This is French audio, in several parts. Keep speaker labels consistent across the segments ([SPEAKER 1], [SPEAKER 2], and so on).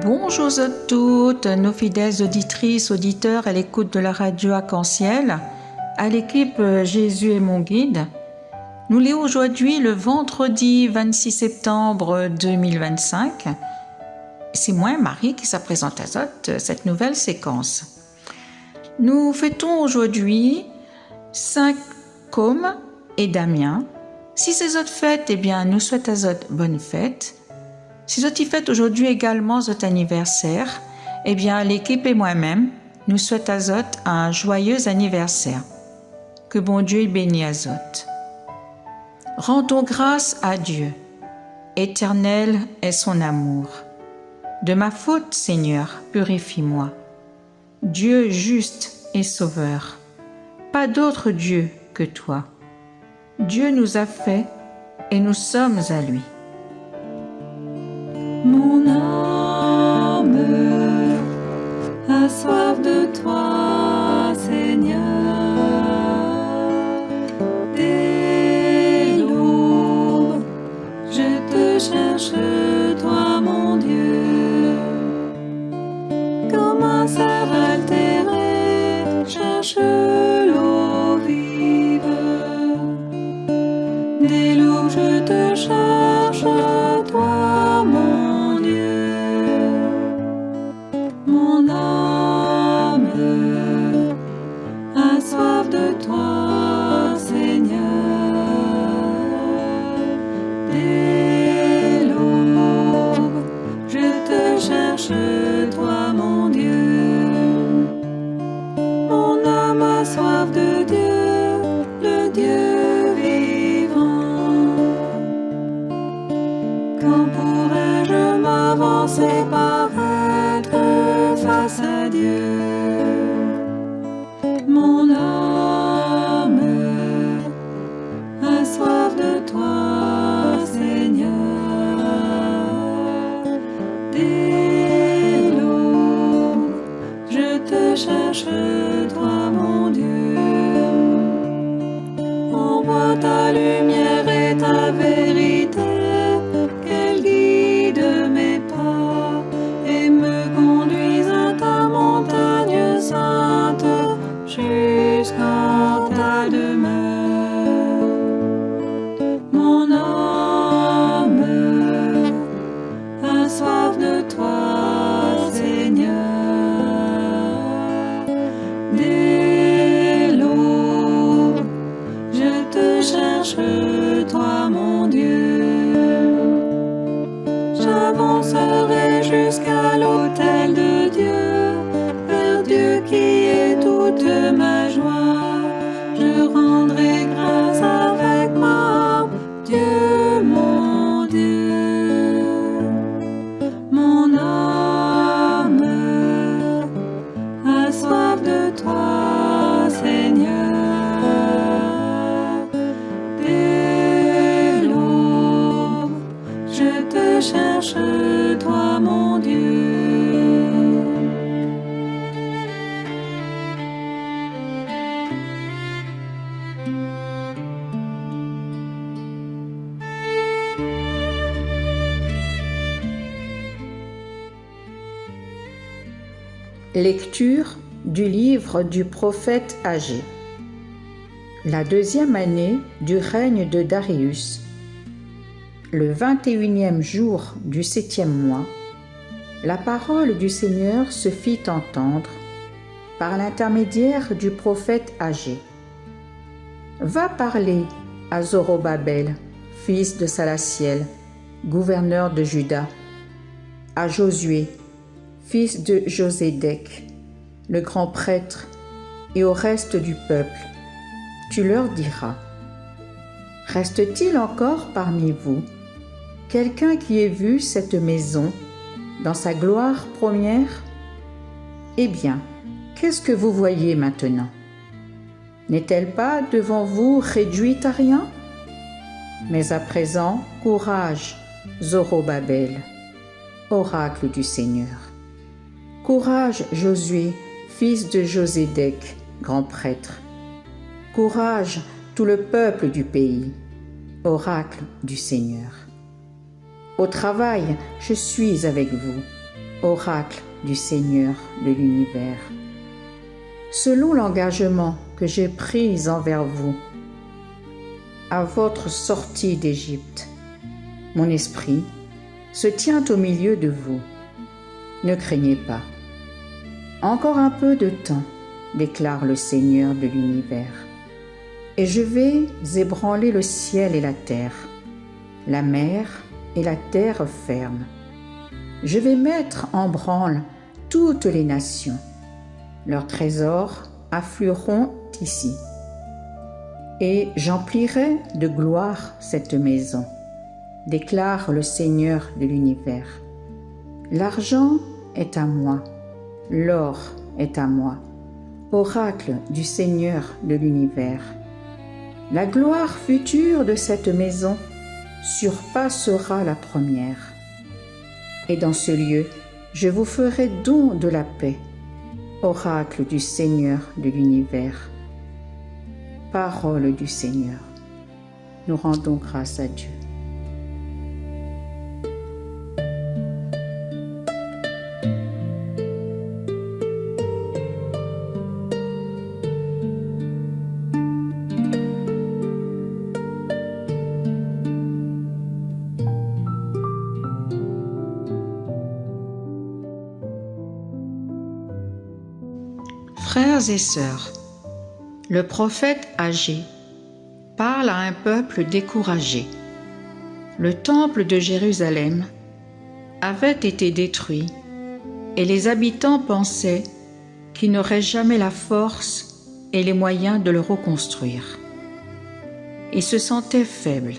[SPEAKER 1] Bonjour à toutes nos fidèles auditrices, auditeurs à l'écoute de la radio Arc-en-Ciel, à l'équipe Jésus est mon guide. Nous sommes aujourd'hui le vendredi 26 septembre 2025. C'est moi, Marie, qui se présente à cette nouvelle séquence. Nous fêtons aujourd'hui Saint Côme et Damien. Si ces autres fêtes, nous souhaitons à eux bonne fête. Si vous faites aujourd'hui également votre anniversaire, l'équipe et moi-même, nous souhaitons à vous un joyeux anniversaire. Que bon Dieu bénisse à vous. Rendons grâce à Dieu. Éternel est son amour. De ma faute, Seigneur, purifie-moi. Dieu juste et sauveur. Pas d'autre Dieu que toi. Dieu nous a fait et nous sommes à lui.
[SPEAKER 2] Mon âme a soif de toi, Seigneur. Dès l'aube, je te cherche, toi, mon Dieu. Comme un cerf altéré cherche l'eau vive. Dès l'aube, je te cherche, toi, mon Dieu. Mon âme a soif de toi, Seigneur. Dès l'aube, je te cherche, toi, mon Dieu. Mon âme a soif de Dieu, le Dieu vivant. Quand pourrais-je m'avancer par être face à Dieu? Mon âme a soif de toi, Seigneur. Dès l'aube, je te cherche, toi, mon Dieu. Envoie ta lumière et ta vérité, qu'elle guide mes pas et me conduise à ta montagne sainte, jusqu'à ta demeure. Mon âme a soif de toi, Seigneur. Dès l'aube, je te cherche, toi, mon Dieu. J'avancerai jusqu'à l'autel de Dieu, vers Dieu qui est toute ma joie. Je rendrai grâce avec ma âme, Dieu, mon Dieu. Mon âme a soif de toi, Seigneur. Dès l'aube, je te cherche, toi, mon Dieu.
[SPEAKER 1] Lecture du livre du prophète Agée. La 2e année du règne de Darius. Le 21e jour du 7e mois, la parole du Seigneur se fit entendre par l'intermédiaire du prophète Agée. Va parler à Zorobabel, fils de Salatiel, gouverneur de Juda, à Josué, fils de Josédek, le grand prêtre, et au reste du peuple. Tu leur diras: reste-t-il encore parmi vous quelqu'un qui ait vu cette maison dans sa gloire première? Eh bien, qu'est-ce que vous voyez maintenant? N'est-elle pas devant vous réduite à rien? Mais à présent, courage, Zorobabel, oracle du Seigneur. Courage, Josué, fils de Josédek,
[SPEAKER 3] grand prêtre. Courage, tout le peuple du pays, oracle du Seigneur. Au travail, je suis avec vous, oracle du Seigneur de l'univers. Selon l'engagement que j'ai pris envers vous, à votre sortie d'Égypte, mon esprit se tient au milieu de vous. Ne craignez pas. Encore un peu de temps, déclare le Seigneur de l'univers, et je vais ébranler le ciel et la terre, la mer et la terre ferme. Je vais mettre en branle toutes les nations. Leurs trésors afflueront ici. Et j'emplirai de gloire cette maison, déclare le Seigneur de l'univers. L'argent est à moi, l'or est à moi, oracle du Seigneur de l'univers. La gloire future de cette maison surpassera la première. Et dans ce lieu, je vous ferai don de la paix, oracle du Seigneur de l'univers. Parole du Seigneur. Nous rendons grâce à Dieu.
[SPEAKER 1] Frères et sœurs, le prophète Agé parle à un peuple découragé. Le temple de Jérusalem avait été détruit et les habitants pensaient qu'ils n'auraient jamais la force et les moyens de le reconstruire. Ils se sentaient faibles,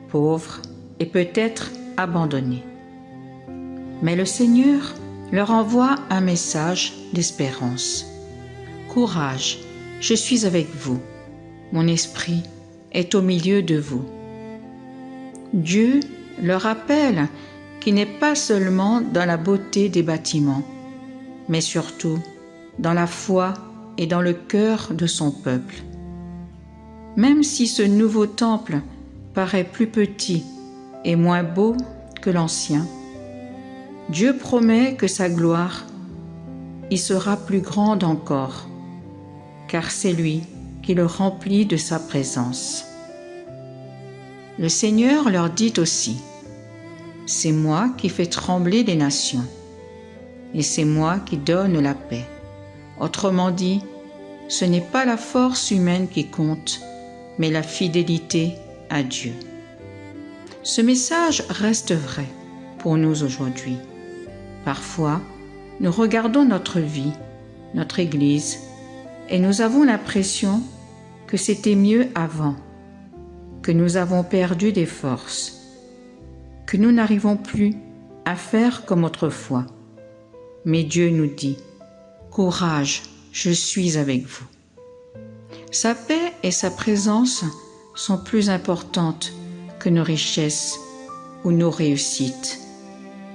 [SPEAKER 1] pauvres et peut-être abandonnés. Mais le Seigneur leur envoie un message d'espérance. Courage, je suis avec vous. Mon esprit est au milieu de vous. Dieu leur rappelle qu'il n'est pas seulement dans la beauté des bâtiments, mais surtout dans la foi et dans le cœur de son peuple. Même si ce nouveau temple paraît plus petit et moins beau que l'ancien, Dieu promet que sa gloire y sera plus grande encore, car c'est lui qui le remplit de sa présence. Le Seigneur leur dit aussi, « C'est moi qui fais trembler les nations, et c'est moi qui donne la paix. » Autrement dit, ce n'est pas la force humaine qui compte, mais la fidélité à Dieu. Ce message reste vrai pour nous aujourd'hui. Parfois, nous regardons notre vie, notre Église, et nous avons l'impression que c'était mieux avant, que nous avons perdu des forces, que nous n'arrivons plus à faire comme autrefois. Mais Dieu nous dit, « Courage, je suis avec vous. » Sa paix et sa présence sont plus importantes que nos richesses ou nos réussites.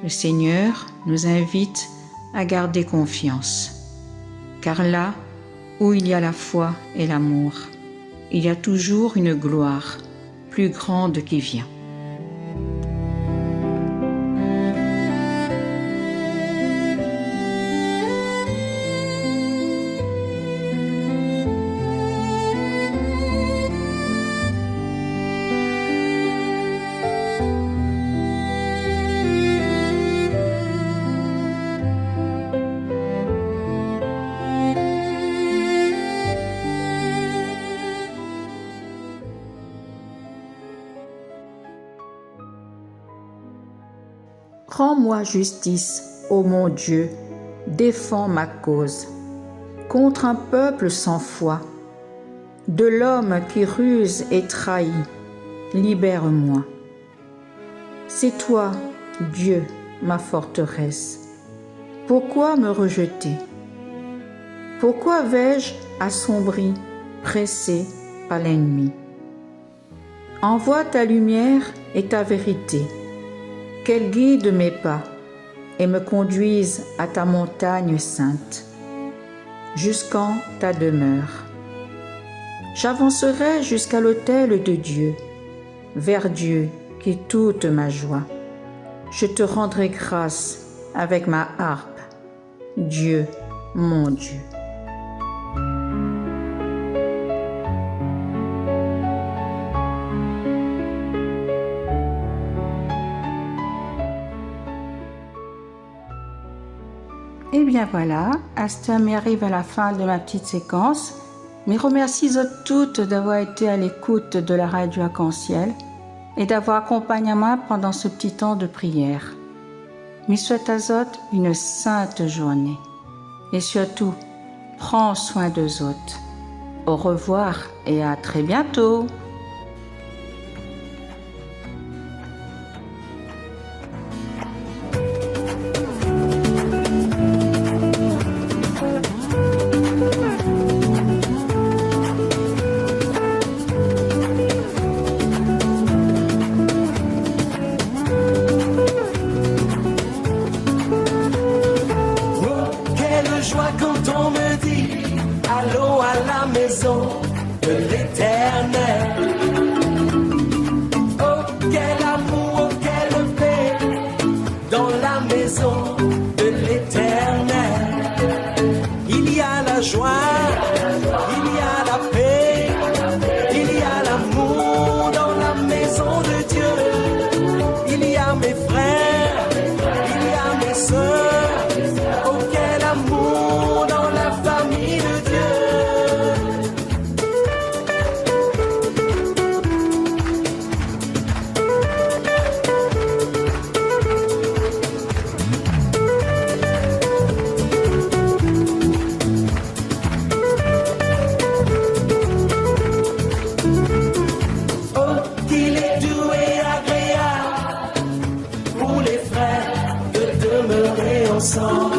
[SPEAKER 1] Le Seigneur nous invite à garder confiance, car là où il y a la foi et l'amour, il y a toujours une gloire plus grande qui vient.
[SPEAKER 3] Rends-moi justice, ô mon Dieu, défends ma cause. Contre un peuple sans foi, de l'homme qui ruse et trahit, libère-moi. C'est toi, Dieu, ma forteresse. Pourquoi me rejeter? Pourquoi vais-je assombri, pressé par l'ennemi? Envoie ta lumière et ta vérité, qu'elle guide mes pas et me conduise à ta montagne sainte. jusqu'en ta demeure. J'avancerai jusqu'à l'autel de Dieu, vers Dieu qui est toute ma joie. Je te rendrai grâce avec ma harpe, Dieu, mon Dieu.
[SPEAKER 1] Et bien voilà, Astam arrive à la fin de ma petite séquence. Mais remercie toutes d'avoir été à l'écoute de la radio Arc-en-Ciel et d'avoir accompagné moi pendant ce petit temps de prière. Mais souhaite à Zot une sainte journée. Et surtout, prends soin de Zot. Au revoir et à très bientôt.
[SPEAKER 4] Quand on me dit allons à la maison de l'Éternel. Oh quel amour, oh quelle paix dans la maison de l'Éternel. Il y a la joie, il y a la paix, il y a l'amour dans la maison de Dieu. Il y a mes frères, il y a mes sœurs. Oh quel amour dans la famille de Dieu. Oh qu'il est doux et agréable pour les frères de demeurer ensemble.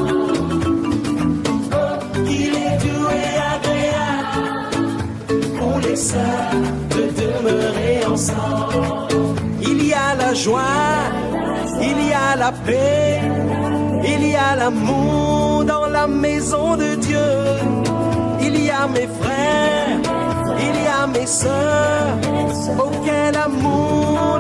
[SPEAKER 4] De demeurer ensemble. Il y a la joie, il y a la paix, il y a l'amour dans la maison de Dieu. Il y a mes frères, il y a mes sœurs. Oh quel amour